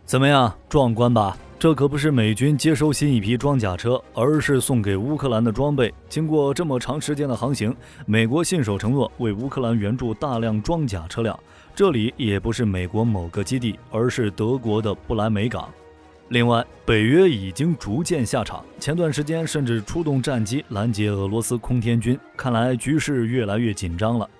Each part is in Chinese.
怎么样，壮观吧？这可不是美军接收新一批装甲车，而是送给乌克兰的装备。经过这么长时间的航行，美国信守承诺为乌克兰援助大量装甲车辆。这里也不是美国某个基地，而是德国的不来梅港。另外，北约已经逐渐下场，前段时间甚至出动战机拦截俄罗斯空天军，看来局势越来越紧张了。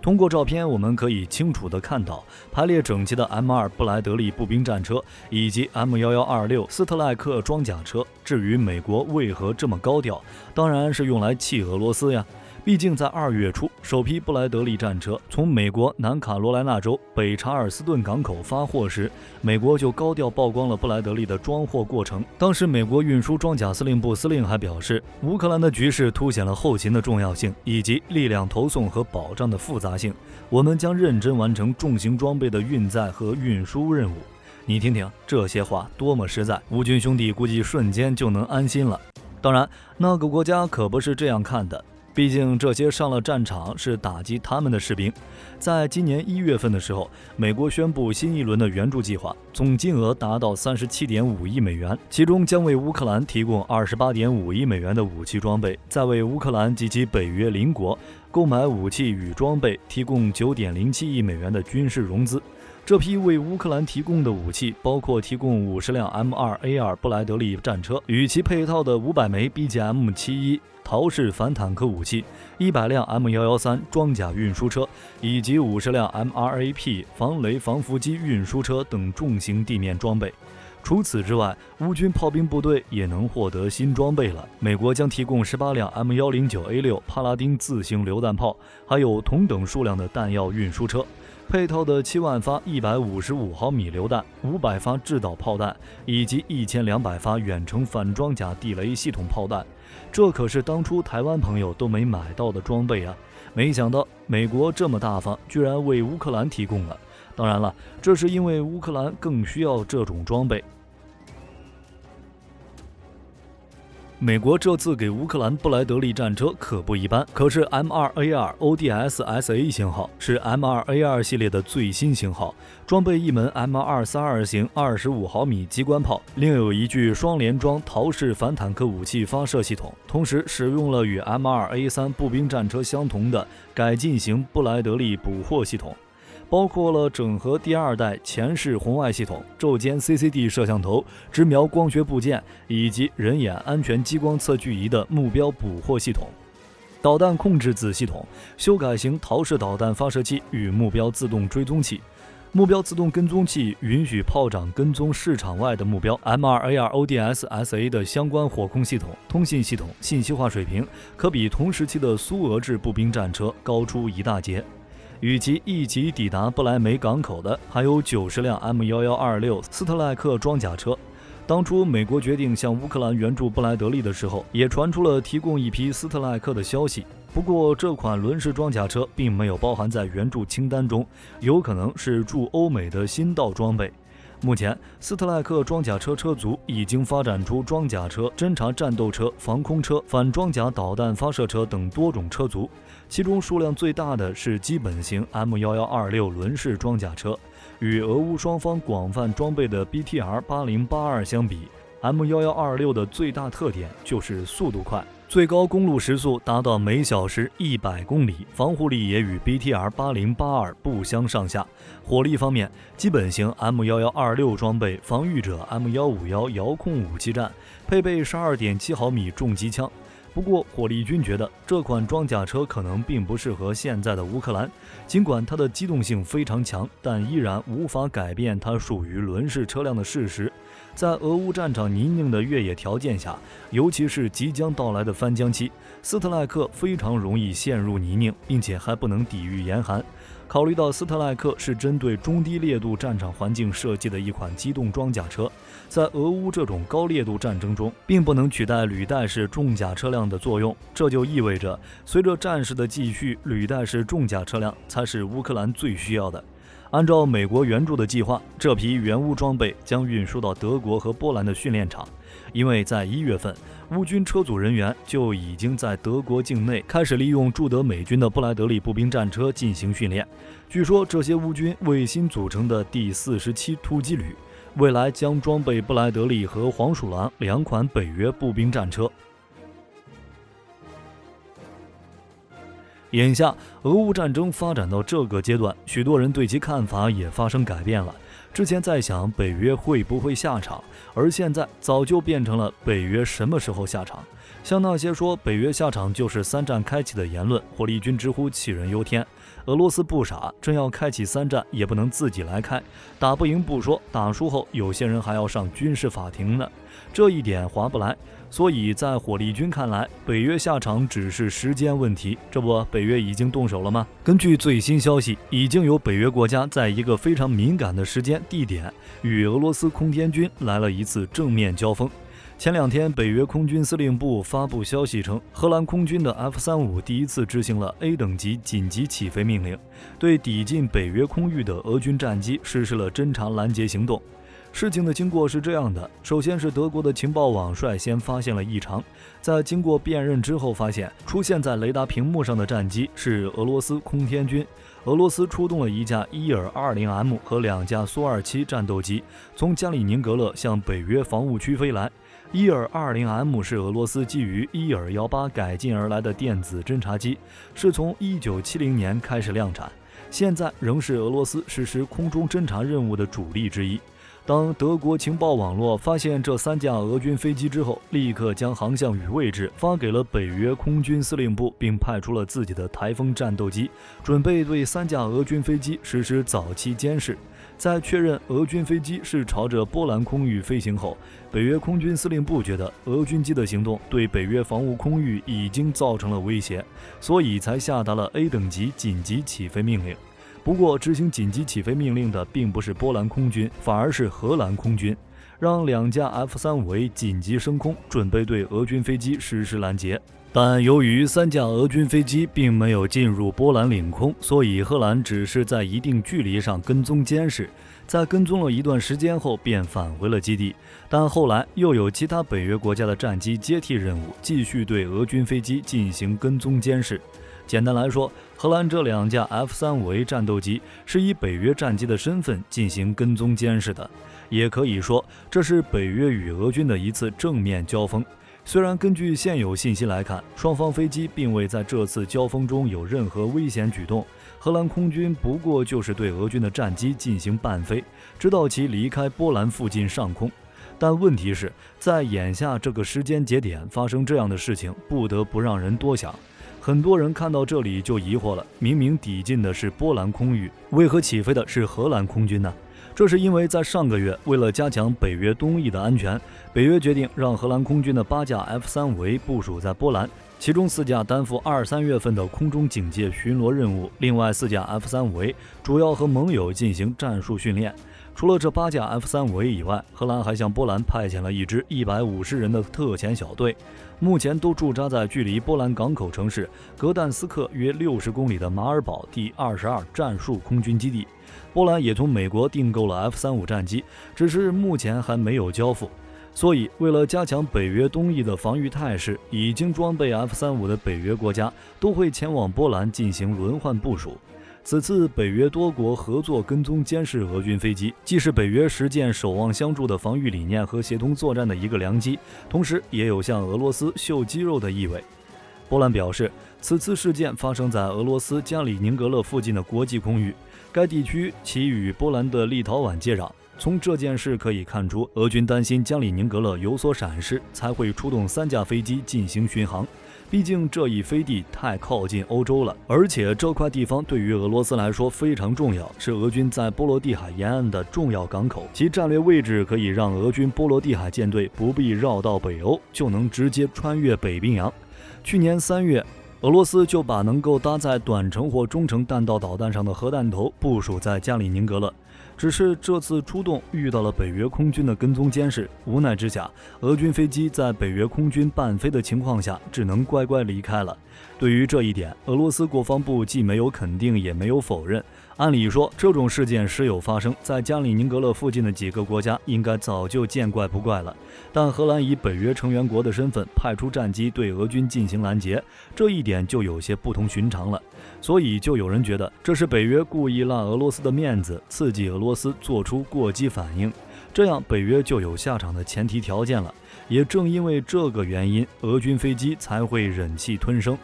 通过照片，我们可以清楚地看到排列整齐的 M2 布莱德利步兵战车以及 M1126 斯特赖克装甲车。至于美国为何这么高调，当然是用来气俄罗斯呀。毕竟在2月初，首批布莱德利战车从美国南卡罗来纳州北查尔斯顿港口发货时，美国就高调曝光了布莱德利的装货过程。当时美国运输装甲司令部司令还表示，乌克兰的局势凸显了后勤的重要性以及力量投送和保障的复杂性，我们将认真完成重型装备的运载和运输任务。你听听这些话多么实在，乌军兄弟估计瞬间就能安心了。当然，那个国家可不是这样看的，毕竟这些上了战场是打击他们的士兵。在今年1月份的时候，美国宣布新一轮的援助计划，总金额达到37.5亿美元，其中将为乌克兰提供28.5亿美元的武器装备，再为乌克兰及其北约邻国购买武器与装备提供9.07亿美元的军事融资。这批为乌克兰提供的武器包括提供50辆 M2A2 布莱德利战车与其配套的500枚 BGM-71陶式反坦克武器、100辆 M113 装甲运输车以及50辆 MRAP 防雷防伏击运输车等重型地面装备。除此之外，乌军炮兵部队也能获得新装备了。美国将提供18辆 M109A6 帕拉丁自行榴弹炮，还有同等数量的弹药运输车，配套的7万发155毫米榴弹、500发制导炮弹以及1200发远程反装甲地雷系统炮弹。这可是当初台湾朋友都没买到的装备啊！没想到美国这么大方，居然为乌克兰提供了。当然了，这是因为乌克兰更需要这种装备。美国这次给乌克兰布莱德利战车可不一般，可是 M2A2 ODS-SA 型号是 M2A2 系列的最新型号，装备一门 M232 型25毫米机关炮，另有一具双联装陶式反坦克武器发射系统，同时使用了与 M2A3 步兵战车相同的改进型布莱德利捕获系统，包括了整合第2代前视红外系统、昼间 CCD 摄像头、直瞄光学部件以及人眼安全激光测距仪的目标捕获系统、导弹控制子系统、修改型陶式导弹发射器与目标自动追踪器。目标自动跟踪器允许炮长跟踪市场外的目标。M2A2 ODS-SA 的相关火控系统、通信系统信息化水平可比同时期的苏俄制步兵战车高出一大截。与其一起抵达不来梅港口的还有90辆 M1126 斯特赖克装甲车。当初美国决定向乌克兰援助布莱德利的时候，也传出了提供一批斯特赖克的消息。不过这款轮式装甲车并没有包含在援助清单中，有可能是驻欧美的新到装备。目前，斯特赖克装甲车车族已经发展出装甲车、侦察战斗车、防空车、反装甲导弹发射车等多种车族，其中数量最大的是基本型 M1126 轮式装甲车。与俄乌双方广泛装备的 BTR-8082 相比， M1126 的最大特点就是速度快，最高公路时速达到每小时100公里，防护力也与 BTR-8082 不相上下。火力方面，基本型 M1126 装备防御者 M151 遥控武器站，配备12.7毫米重机枪。不过火力军觉得这款装甲车可能并不适合现在的乌克兰，尽管它的机动性非常强，但依然无法改变它属于轮式车辆的事实。在俄乌战场泥泞的越野条件下，尤其是即将到来的翻江期，斯特赖克非常容易陷入泥泞，并且还不能抵御严寒。考虑到斯特赖克是针对中低烈度战场环境设计的一款机动装甲车，在俄乌这种高烈度战争中，并不能取代履带式重甲车辆的作用。这就意味着，随着战事的继续，履带式重甲车辆才是乌克兰最需要的。按照美国援助的计划，这批原乌装备将运输到德国和波兰的训练场，因为在1月份，乌军车组人员就已经在德国境内开始利用驻德美军的布莱德利步兵战车进行训练。据说这些乌军为新组成的第47突击旅，未来将装备布莱德利和黄鼠狼2款北约步兵战车。眼下，俄乌战争发展到这个阶段，许多人对其看法也发生改变了。之前在想北约会不会下场，而现在早就变成了北约什么时候下场。像那些说北约下场就是3战开启的言论，火力军直呼杞人忧天。俄罗斯不傻，真要开启3战也不能自己来开，打不赢不说，打输后有些人还要上军事法庭呢，这一点划不来。所以在火力军看来，北约下场只是时间问题。这不，北约已经动手了吗？根据最新消息，已经有北约国家在一个非常敏感的时间地点与俄罗斯空天军来了一次正面交锋。前2天，北约空军司令部发布消息称，荷兰空军的 F-35第一次执行了 A 等级紧急起飞命令，对抵近北约空域的俄军战机实施了侦察拦截行动。事情的经过是这样的，首先是德国的情报网率先发现了异常，在经过辨认之后发现，出现在雷达屏幕上的战机是俄罗斯空天军。俄罗斯出动了1架伊尔20M 和2架苏27战斗机，从加里宁格勒向北约防务区飞来。伊尔20M 是俄罗斯基于伊尔18改进而来的电子侦察机，是从1970年开始量产，现在仍是俄罗斯实施空中侦察任务的主力之一。当德国情报网络发现这3架俄军飞机之后，立刻将航向与位置发给了北约空军司令部，并派出了自己的台风战斗机，准备对3架俄军飞机实施早期监视。在确认俄军飞机是朝着波兰空域飞行后，北约空军司令部觉得俄军机的行动对北约防务空域已经造成了威胁，所以才下达了 A 等级紧急起飞命令。不过，执行紧急起飞命令的并不是波兰空军，反而是荷兰空军，让2架 F-35A 紧急升空，准备对俄军飞机实施拦截。但由于3架俄军飞机并没有进入波兰领空，所以荷兰只是在一定距离上跟踪监视，在跟踪了一段时间后便返回了基地。但后来又有其他北约国家的战机接替任务，继续对俄军飞机进行跟踪监视。简单来说，荷兰这2架 F-35A 战斗机是以北约战机的身份进行跟踪监视的，也可以说这是北约与俄军的一次正面交锋。虽然根据现有信息来看，双方飞机并未在这次交锋中有任何危险举动，荷兰空军不过就是对俄军的战机进行伴飞，直到其离开波兰附近上空。但问题是，在眼下这个时间节点发生这样的事情，不得不让人多想。很多人看到这里就疑惑了，明明抵近的是波兰空域，为何起飞的是荷兰空军呢？这是因为在上个月，为了加强北约东翼的安全，北约决定让荷兰空军的8架 F-35A 部署在波兰，其中4架担负2、3月份的空中警戒巡逻任务，另外4架 F-35A 主要和盟友进行战术训练。除了这8架 F-35A 以外，荷兰还向波兰派遣了一支150人的特遣小队，目前都驻扎在距离波兰港口城市格但斯克约60公里的马尔堡第22战术空军基地。波兰也从美国订购了 F-35战机，只是目前还没有交付。所以，为了加强北约东翼的防御态势，已经装备 F-35的北约国家都会前往波兰进行轮换部署。此次北约多国合作跟踪监视俄军飞机，既是北约实践守望相助的防御理念和协同作战的一个良机，同时也有向俄罗斯秀肌肉的意味。波兰表示，此次事件发生在俄罗斯加里宁格勒附近的国际空域，该地区其与波兰的立陶宛接壤。从这件事可以看出，俄军担心加里宁格勒有所闪失，才会出动3架飞机进行巡航。毕竟这一飞地太靠近欧洲了，而且这块地方对于俄罗斯来说非常重要，是俄军在波罗的海沿岸的重要港口，其战略位置可以让俄军波罗的海舰队不必绕到北欧，就能直接穿越北冰洋。去年3月，俄罗斯就把能够搭载短程或中程弹道导弹上的核弹头部署在加里宁格勒。只是这次出动遇到了北约空军的跟踪监视，无奈之下，俄军飞机在北约空军伴飞的情况下，只能乖乖离开了。对于这一点，俄罗斯国防部既没有肯定，也没有否认。按理说，这种事件时有发生，在加里宁格勒附近的几个国家应该早就见怪不怪了。但荷兰以北约成员国的身份派出战机对俄军进行拦截，这一点就有些不同寻常了。所以就有人觉得这是北约故意拉俄罗斯的面子，刺激俄罗斯做出过激反应，这样北约就有下场的前提条件了。也正因为这个原因，俄军飞机才会忍气吞声。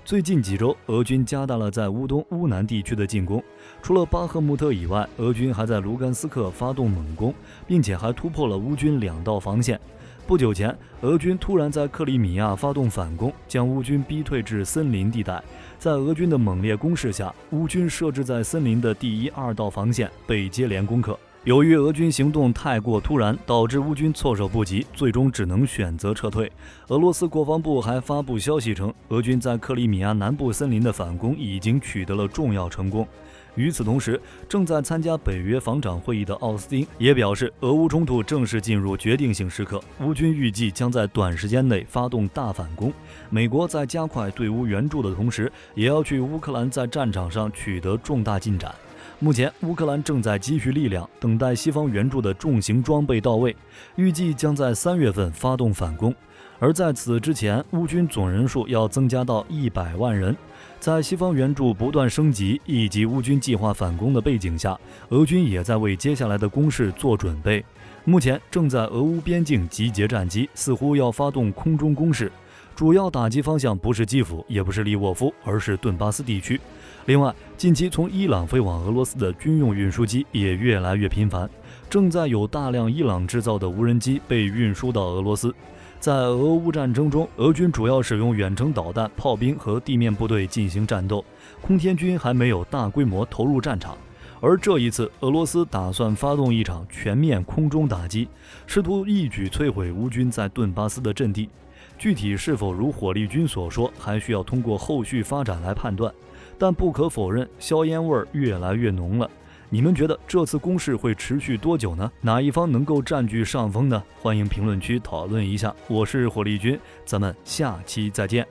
最近几周，俄军加大了在乌东、乌南地区的进攻。除了巴赫穆特以外，俄军还在卢甘斯克发动猛攻，并且还突破了乌军2道防线。不久前，俄军突然在克里米亚发动反攻，将乌军逼退至森林地带。在俄军的猛烈攻势下，乌军设置在森林的第1、2道防线被接连攻克。由于俄军行动太过突然，导致乌军措手不及，最终只能选择撤退。俄罗斯国防部还发布消息称，俄军在克里米亚南部森林的反攻已经取得了重要成功。与此同时，正在参加北约防长会议的奥斯汀也表示，俄乌冲突正式进入决定性时刻，乌军预计将在短时间内发动大反攻。美国在加快对乌援助的同时，也要去乌克兰在战场上取得重大进展。目前，乌克兰正在积蓄力量，等待西方援助的重型装备到位，预计将在3月份发动反攻。而在此之前，乌军总人数要增加到100万人。在西方援助不断升级以及乌军计划反攻的背景下，俄军也在为接下来的攻势做准备。目前正在俄乌边境集结战机，似乎要发动空中攻势。主要打击方向不是基辅，也不是利沃夫，而是顿巴斯地区。另外，近期从伊朗飞往俄罗斯的军用运输机也越来越频繁，正在有大量伊朗制造的无人机被运输到俄罗斯。在俄乌战争中，俄军主要使用远程导弹、炮兵和地面部队进行战斗，空天军还没有大规模投入战场。而这一次，俄罗斯打算发动一场全面空中打击，试图一举摧毁乌军在顿巴斯的阵地。具体是否如火力军所说，还需要通过后续发展来判断。但不可否认，硝烟味越来越浓了。你们觉得这次攻势会持续多久呢？哪一方能够占据上风呢？欢迎评论区讨论一下。我是火力军，咱们下期再见。